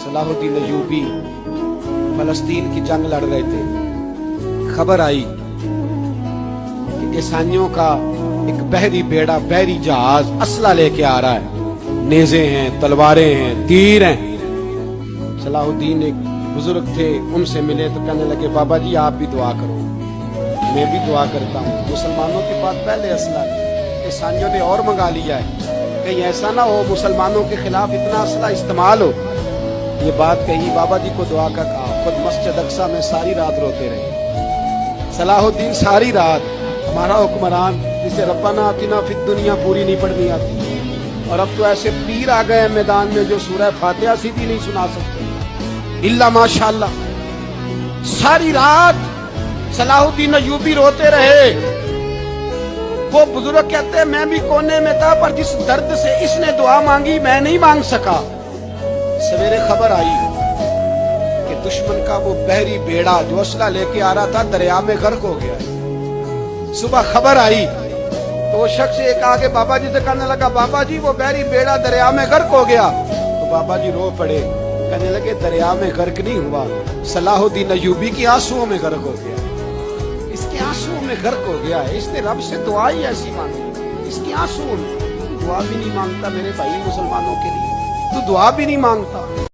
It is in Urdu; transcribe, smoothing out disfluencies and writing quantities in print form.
صلاح الدین ایوبی فلسطین کی جنگ لڑ رہے تھے. خبر آئی کہ عیسائیوں کا ایک بحری بیڑا، بحری جہاز اسلحہ لے کے آ رہا ہے، نیزے ہیں، تلواریں ہیں، تیر ہیں. صلاح الدین ایک بزرگ تھے، ان سے ملے تو کہنے لگے بابا جی آپ بھی دعا کرو. میں بھی دعا کرتا ہوں. مسلمانوں کے پاس پہلے اسلحہ ہے، عیسائیوں نے اور منگا لیا ہے، کہیں ایسا نہ ہو مسلمانوں کے خلاف اتنا اسلحہ استعمال ہو. یہ بات کہی، بابا جی کو دعا کا کہا. خود مسجد اقصیٰ میں ساری رات روتے رہے. صلاح الدین ساری رات ہمارا حکمران جسے ربنا آتنا فی الدنیا پوری نہیں پڑھنی آتی، اور اب تو ایسے پیر آ گئے ہیں میدان میں جو سورہ فاتحہ سیدھی نہیں سنا سکتے الا ماشاءاللہ. ساری رات صلاح الدین ایوبی روتے رہے. وہ بزرگ کہتے ہیں میں بھی کونے میں تھا، پر جس درد سے اس نے دعا مانگی میں نہیں مانگ سکا. سویرے خبر آئی کہ دشمن کا وہ بحری بیڑا جو اسلحہ لے کے آ رہا تھا دریا میں غرق ہو گیا. صبح خبر آئی تو وہ شخص ایک آگے بابا جی سے کہنے لگا بابا جی وہ بحری بیڑا دریا میں غرق ہو گیا. تو بابا جی رو پڑے، کہنے لگے دریا میں غرق نہیں ہوا، صلاح الدین ایوبی کی آنسوؤں میں غرق ہو گیا. اس کے آنسوؤں میں غرق ہو گیا ہے. اس نے رب سے دعا ہی ایسی مانگی، اس کے آنسوؤں میں. دعا بھی نہیں مانگتا میرے بھائی مسلمانوں کے لیے، تو دعا بھی نہیں مانگتا.